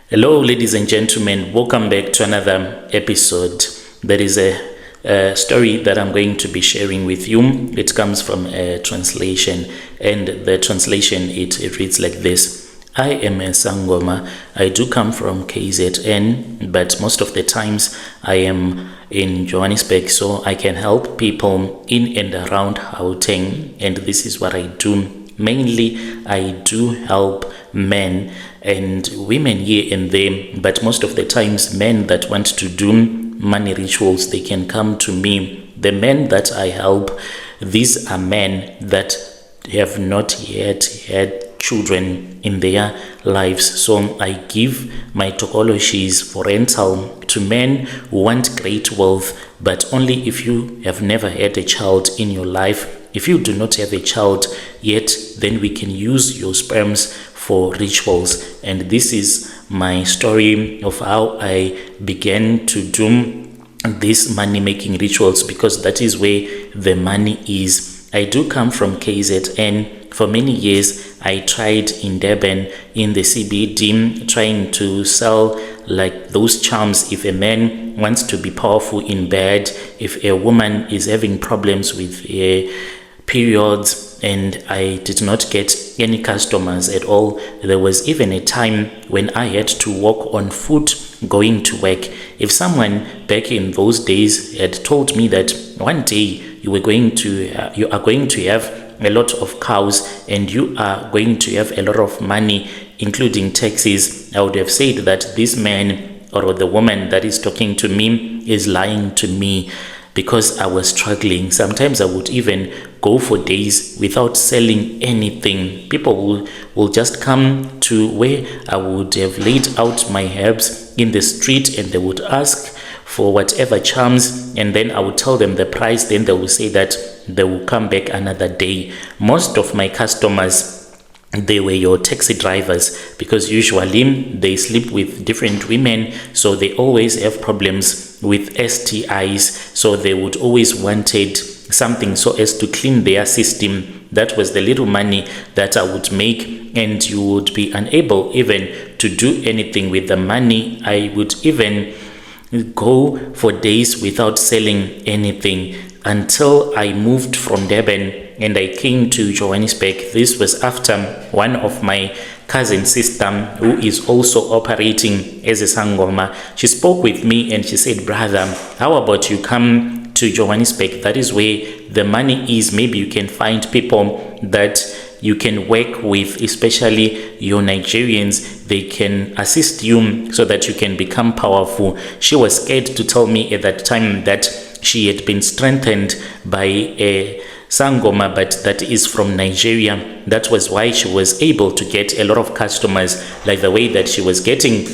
Hello, ladies and gentlemen. Welcome back to another episode. There is a story that I'm going to be sharing with you. It comes from a translation, and the translation it reads like this. I am a Sangoma. I do come from KZN, but most of the times I am in Johannesburg, so I can help people in and around Gauteng, and this is what I do. Mainly, I do help men and women here and there, but most of the times men that want to do money rituals, they can come to me. The men that I help, these are men that have not yet had children in their lives. So I give my tokologies for rental to men who want great wealth, but only if you have never had a child in your life. If you do not have a child yet, then we can use your sperms for rituals. And this is my story of how I began to do these money-making rituals, because that is where the money is. I do come from KZN. For many years, I tried in Durban, in the CBD, trying to sell like those charms. If a man wants to be powerful in bed, if a woman is having problems with periods, and I did not get any customers at all. There was even a time when I had to walk on foot going to work. If someone back in those days had told me that one day you are going to have a lot of cows and you are going to have a lot of money, including taxes, I would have said that this man or the woman that is talking to me is lying to me, because I was struggling. Sometimes I would even go for days without selling anything. People will just come to where I would have laid out my herbs in the street, and they would ask for whatever charms, and then I would tell them the price. Then they will say that they will come back another day. Most of my customers, they were your taxi drivers, because usually they sleep with different women, so they always have problems with STIs, so they would always wanted something so as to clean their system. That was the little money that I would make, and you would be unable even to do anything with the money. I would even go for days without selling anything until I moved from Durban and I came to Johannesburg. This was after one of my cousin sister, who is also operating as a Sangoma. She spoke with me and she said, brother, how about you come to Johannesburg? That is where the money is. Maybe you can find people that you can work with, especially your Nigerians. They can assist you so that you can become powerful. She was scared to tell me at that time that she had been strengthened by a Sangoma, but that is from Nigeria. That was why she was able to get a lot of customers, like the way that she was getting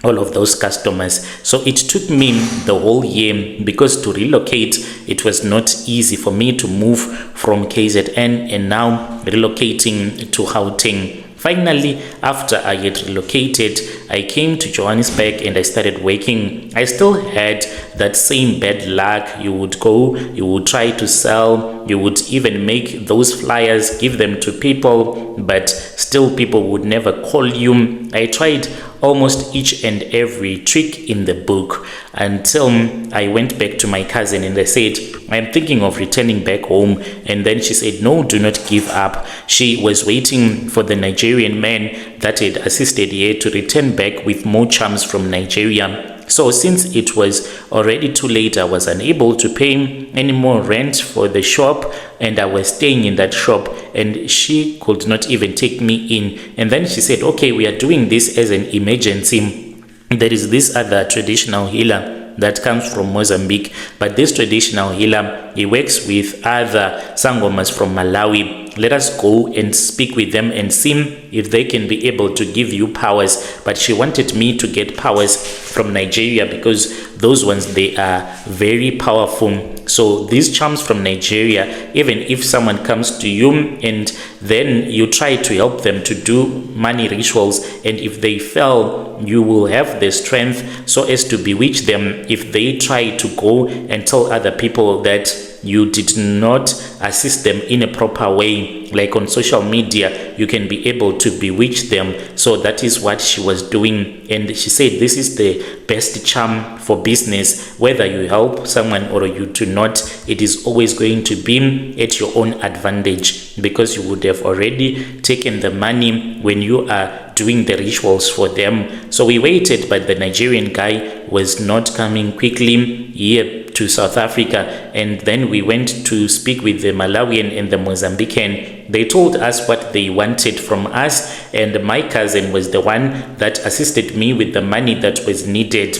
all of those customers. So it took me the whole year, because to relocate, it was not easy for me to move from KZN and now relocating to Gauteng. Finally, after I had relocated, I came to Johannesburg and I started working. I still had that same bad luck. You would go, you would try to sell, you would even make those flyers, give them to people, but still people would never call you. I tried almost each and every trick in the book until I went back to my cousin and I said, I'm thinking of returning back home. And then she said, no, do not give up. She was waiting for the Nigerian man that had assisted her to return back with more charms from Nigeria. So since it was already too late, I was unable to pay any more rent for the shop, and I was staying in that shop, and she could not even take me in. And then she said, okay, we are doing this as an emergency. There is this other traditional healer that comes from Mozambique, but this traditional healer, he works with other Sangomas from Malawi. Let us go and speak with them and see if they can be able to give you powers. But she wanted me to get powers from Nigeria, because those ones, they are very powerful. So these charms from Nigeria, even if someone comes to you and then you try to help them to do money rituals, and if they fail, you will have the strength so as to bewitch them if they try to go and tell other people that you did not assist them in a proper way, like on social media, you can be able to bewitch them. So that is what she was doing. And she said this is the best charm for business. Whether you help someone or you do not, it is always going to be at your own advantage, because you would have already taken the money when you are doing the rituals for them. So we waited, but the Nigerian guy was not coming quickly here to South Africa. And then we went to speak with the Malawian and the Mozambican. They told us what they wanted from us, and my cousin was the one that assisted me with the money that was needed.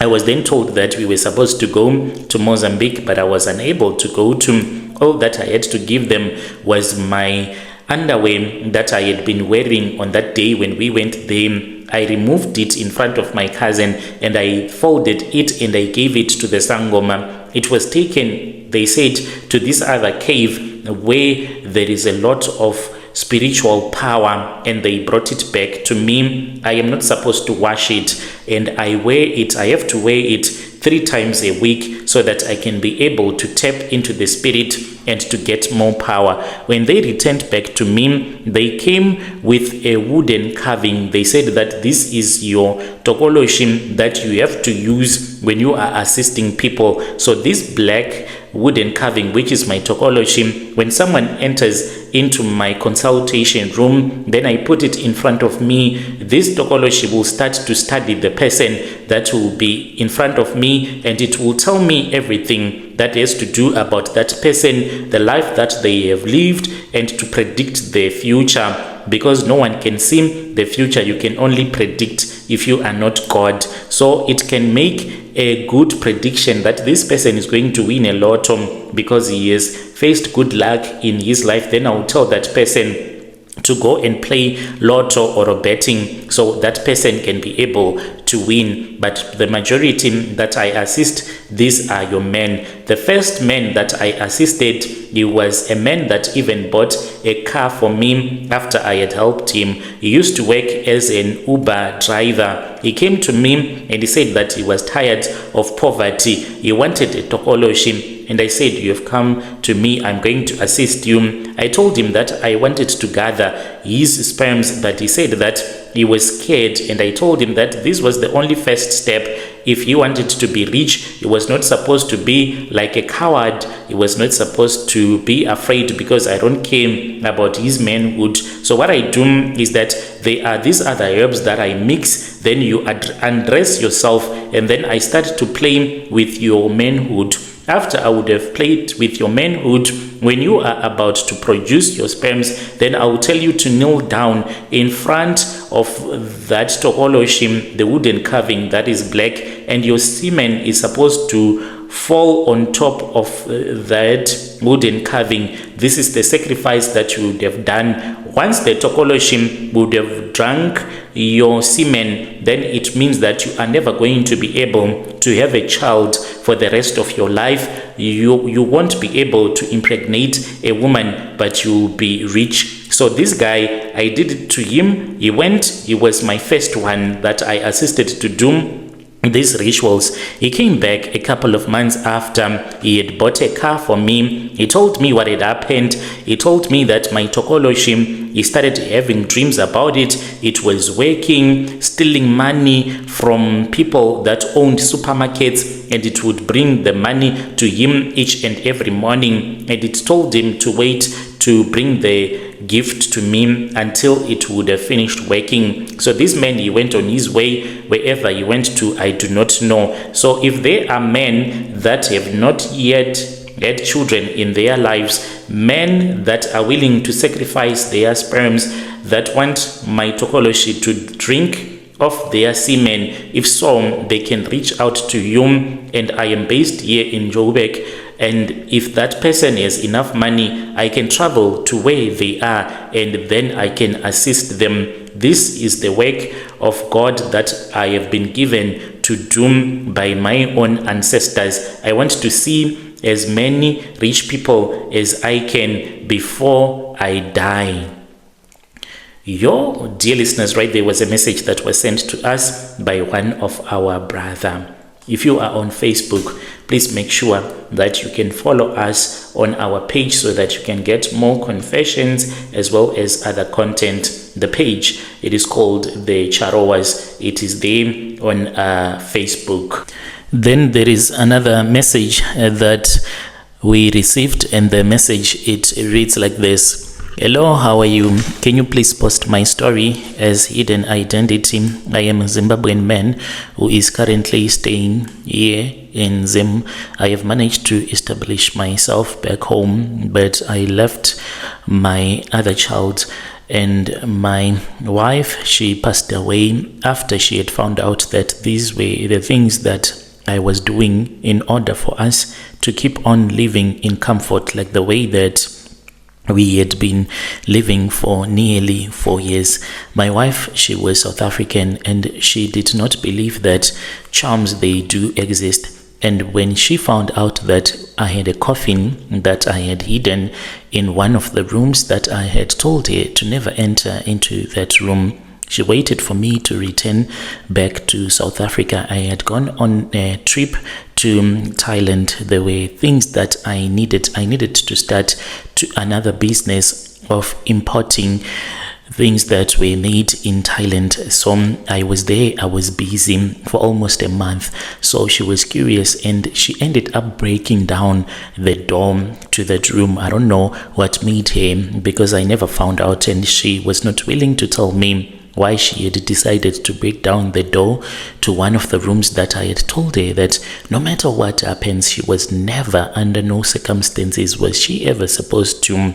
I was then told that we were supposed to go to Mozambique, but I was unable to go to. All that I had to give them was my underwear that I had been wearing on that day when we went there. I removed it in front of my cousin and I folded it and I gave it to the Sangoma. It was taken, they said, to this other cave where there is a lot of spiritual power, and they brought it back to me. I am not supposed to wash it, and I wear it. I have to wear it 3 times a week so that I can be able to tap into the spirit and to get more power. When they returned back to me, they came with a wooden carving. They said that this is your tokoloshi that you have to use when you are assisting people. So this black wooden carving, which is my tokoloshi, when someone enters into my consultation room, then I put it in front of me. This tokoloshi will start to study the person that will be in front of me, and it will tell me everything that has to do about that person, the life that they have lived, and to predict the future. Because no one can see the future, you can only predict if you are not God. So it can make a good prediction that this person is going to win a lotto because he has faced good luck in his life. Then I'll tell that person to go and play lotto or betting, so that person can be able to win. But the majority that I assist, these are your men. The first man that I assisted, he was a man that even bought a car for me after I had helped him. He used to work as an Uber driver. He came to me and he said that he was tired of poverty. He wanted a tokoloshi. And I said, you have come to me, I'm going to assist you. I told him that I wanted to gather his sperms, but he said that he was scared. And I told him that this was the only first step. If he wanted to be rich, he was not supposed to be like a coward. He was not supposed to be afraid, because I don't care about his manhood. So what I do is that there are these other herbs that I mix. Then you undress yourself, and then I start to play with your manhood. After I would have played with your manhood, when you are about to produce your sperms, then I will tell you to kneel down in front of that tokoloshi, the wooden carving that is black, and your semen is supposed to fall on top of that wooden carving. This is the sacrifice that you would have done. Once the tokoloshi would have drunk your semen, then it means that you are never going to be able to have a child for the rest of your life. You won't be able to impregnate a woman, but you'll be rich. So this guy, I did it to him. He went, he was my first one that I assisted to do these rituals. He came back a couple of months after he had bought a car for me. He told me what had happened. He told me that my tokoloshi, he started having dreams about it. It was working, stealing money from people that owned supermarkets, and it would bring the money to him each and every morning. And it told him to wait to bring the gift to me until it would have finished working. So this man, he went on his way. Wherever he went to, I do not know. So if there are men that have not yet had children in their lives, men that are willing to sacrifice their sperms, that want my tokoloshi to drink of their semen, if so, they can reach out to you. And I am based here in Joburg, and if that person has enough money, I can travel to where they are, and then I can assist them. This is the work of God that I have been given to do by my own ancestors. I want to see as many rich people as I can before I die. Dear listeners, right, there was a message that was sent to us by one of our brother. If you are on Facebook, please make sure that you can follow us on our page so that you can get more confessions as well as other content. The page, it is called The Charowas. It is there on Facebook. Then there is another message that we received, and the message, it reads like this. Hello, how are you? Can you please post my story as hidden identity? I am a Zimbabwean man who is currently staying here in Zim. I have managed to establish myself back home, but I left my other child, and my wife, she passed away after she had found out that these were the things that I was doing in order for us to keep on living in comfort, like the way that we had been living for nearly 4 years. My wife, she was South African, and she did not believe that charms, they do exist. And when she found out that I had a coffin that I had hidden in one of the rooms that I had told her to never enter into that room, she waited for me to return back to South Africa. I had gone on a trip to Thailand. There were things that I needed. I needed to start another business of importing things that were made in Thailand. So I was there. I was busy for almost a month. So she was curious, and she ended up breaking down the door to that room. I don't know what made her, because I never found out, and she was not willing to tell me why she had decided to break down the door to one of the rooms that I had told her that no matter what happens, she was never, under no circumstances, was she ever supposed to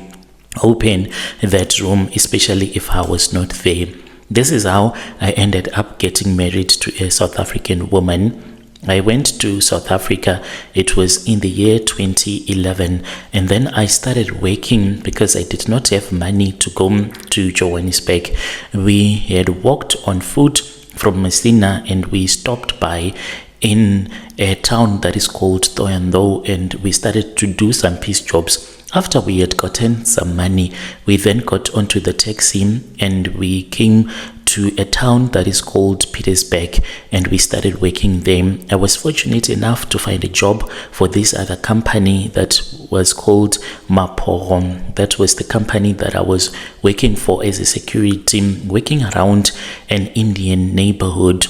open that room, especially if I was not there. This is how I ended up getting married to a South African woman. I went to South Africa. It was in the year 2011, and then I started working because I did not have money to go to Johannesburg. We had walked on foot from Messina, and we stopped by in a town that is called Thohoyandou, and we started to do some piece jobs. After we had gotten some money, we then got onto the taxi and we came to a town that is called Pietersburg, and we started working there. I was fortunate enough to find a job for this other company that was called Maporom. That was the company that I was working for as a security, working around an Indian neighborhood.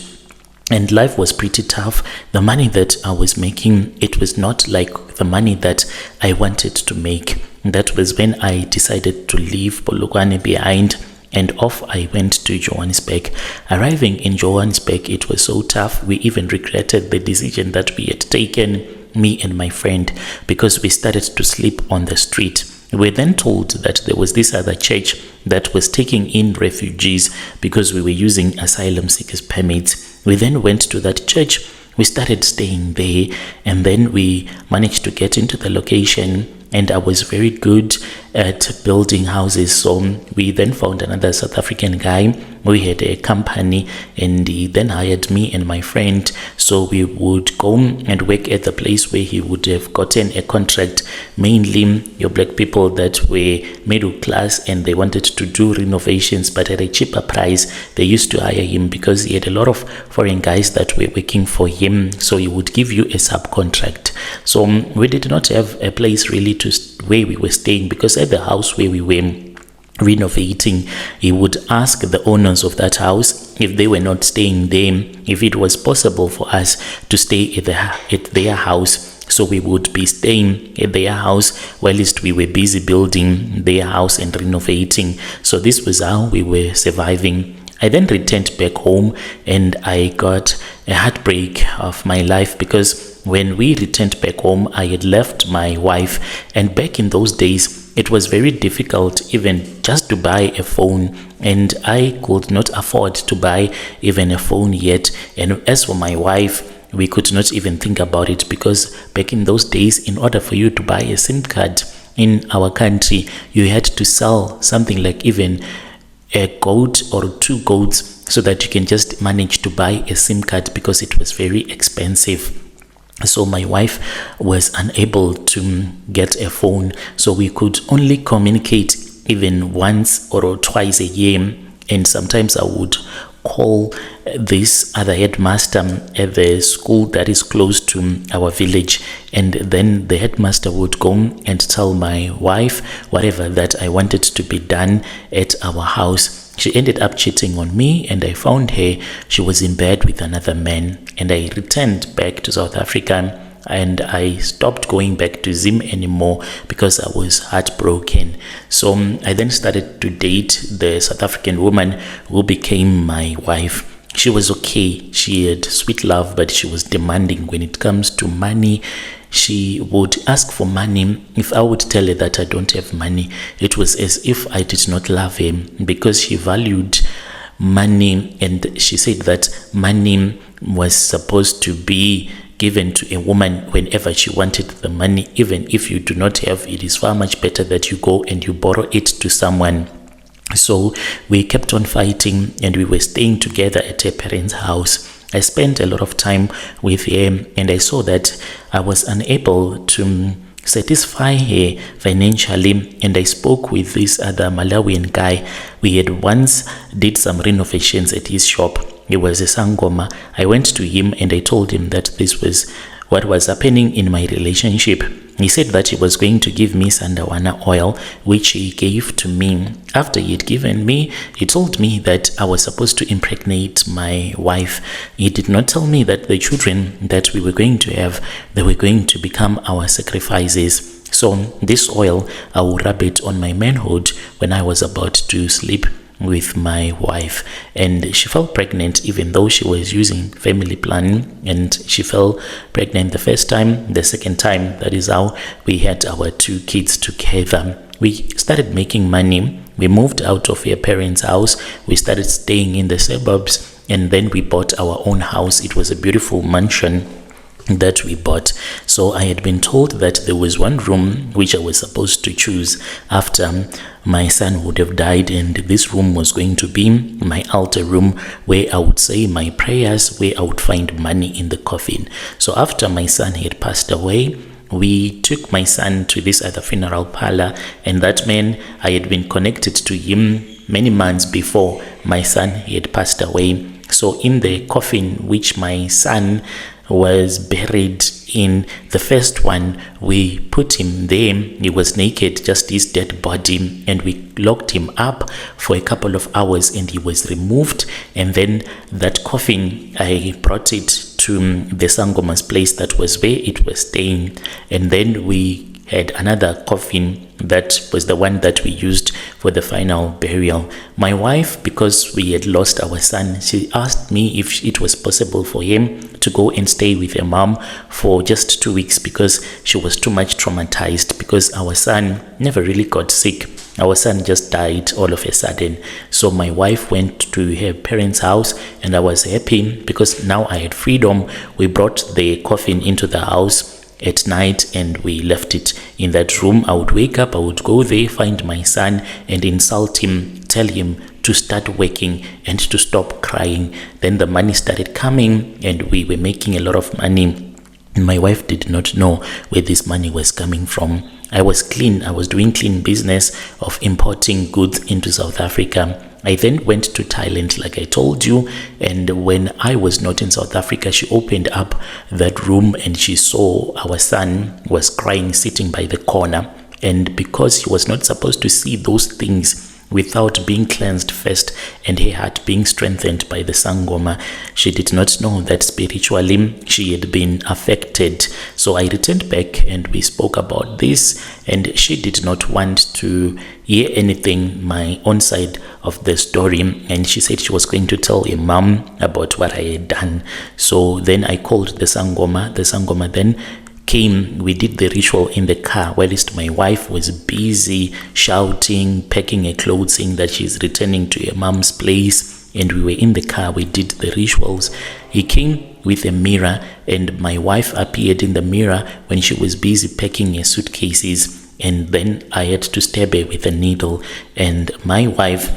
And life was pretty tough. The money that I was making, it was not like the money that I wanted to make. That was when I decided to leave Polokwane behind, and off I went to Johannesburg. Arriving in Johannesburg, it was so tough. We even regretted the decision that we had taken, me and my friend, because we started to sleep on the street. We were then told that there was this other church that was taking in refugees because we were using asylum seekers permits. We then went to that church. We started staying there, and then we managed to get into the location, and I was very good at building houses. So we then found another South African guy. We had a company, and he then hired me and my friend. So we would go and work at the place where he would have gotten a contract, mainly your black people that were middle class and they wanted to do renovations, but at a cheaper price. They used to hire him because he had a lot of foreign guys that were working for him. So he would give you a subcontract. So we did not have a place really to where we were staying, because at the house where we were renovating, he would ask the owners of that house if they were not staying there, if it was possible for us to stay at their house. So we would be staying at their house whilst we were busy building their house and renovating. So this was how we were surviving. I then returned back home, and I got a heartbreak of my life, because when we returned back home, I had left my wife, and back in those days, it was very difficult even just to buy a phone, and I could not afford to buy even a phone yet. And as for my wife, we could not even think about it, because back in those days, in order for you to buy a SIM card in our country, you had to sell something like even a goat or 2 goats so that you can just manage to buy a SIM card, because it was very expensive. So my wife was unable to get a phone, so we could only communicate even once or twice a year, and sometimes I would call this other headmaster at the school that is close to our village, and then the headmaster would go and tell my wife whatever that I wanted to be done at our house. She ended up cheating on me, and I found her. She was in bed with another man, and I returned back to South Africa, and I stopped going back to Zim anymore because I was heartbroken. So I then started to date the South African woman who became my wife. She was okay. She had sweet love, but she was demanding when it comes to money. She would ask for money. If I would tell her that I don't have money, it was as if I did not love her, because she valued money, and she said that money was supposed to be given to a woman whenever she wanted the money. Even if you do not have, it is far much better that you go and you borrow it to someone. So we kept on fighting, and we were staying together at her parents' house. I spent a lot of time with her, and I saw that I was unable to satisfy her financially, and I spoke with this other Malawian guy. We had once did some renovations at his shop. He was a Sangoma. I went to him and I told him that this was what was happening in my relationship. He said that he was going to give me Sandawana oil, which he gave to me. After he had given me, he told me that I was supposed to impregnate my wife. He did not tell me that the children that we were going to have, they were going to become our sacrifices. So this oil, I will rub it on my manhood when I was about to sleep with my wife, and she fell pregnant even though she was using family planning, and she fell pregnant the first time. The second time, that is how we had our 2 kids together. We started making money. We moved out of her parents' house. We started staying in the suburbs, and then we bought our own house. It was a beautiful mansion that we bought. So I had been told that there was one room which I was supposed to choose after my son would have died, and this room was going to be my altar room, where I would say my prayers, where I would find money in the coffin. So after my son had passed away, we took my son to this other funeral parlor, and that man, I had been connected to him many months before my son had passed away. So in the coffin which my son was buried in, the first one, we put him there. He was naked, just his dead body, and we locked him up for a couple of hours, and he was removed. And then that coffin, I brought it to the Sangoma's place that was where it was staying, and then we had another coffin that was the one that we used for the final burial. My wife, because we had lost our son, she asked me if it was possible for him to go and stay with her mom for just 2 weeks, because she was too much traumatized, because our son never really got sick. Our son just died all of a sudden. So my wife went to her parents' house, and I was happy because now I had freedom. We brought the coffin into the house at night, and we left it in that room. I would wake up, I would go there, find my son and insult him, tell him to start working and to stop crying. Then the money started coming, and we were making a lot of money. My wife did not know where this money was coming from. I was doing clean business of importing goods into South Africa. I then went to Thailand, like I told you, and when I was not in South Africa, she opened up that room and she saw our son was crying, sitting by the corner. And because he was not supposed to see those things without being cleansed first and her heart being strengthened by the Sangoma, she did not know that spiritually she had been affected. So I returned back and we spoke about this, and she did not want to hear anything, my own side of the story, and she said she was going to tell her mom about what I had done. So then I called the Sangoma. The Sangoma then came. We did the ritual in the car whilst my wife was busy shouting, packing her clothes, saying that she's returning to her mom's place, and we were in the car. We did the rituals. He came with a mirror, and my wife appeared in the mirror when she was busy packing her suitcases, and then I had to stab her with a needle. And my wife,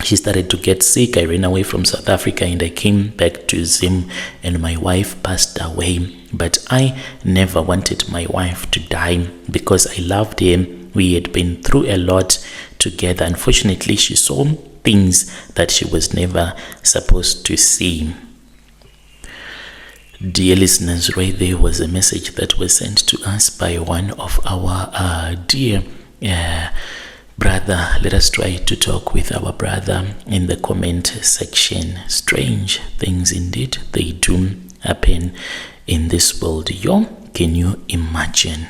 she started to get sick. I ran away from South Africa and I came back to Zim, and my wife passed away. But I never wanted my wife to die because I loved her. We had been through a lot together. Unfortunately, she saw things that she was never supposed to see. Dear listeners, right there was a message that was sent to us by one of our dear brother. Let us try to talk with our brother in the comment section. Strange things indeed, they do happen in this world. Can you imagine?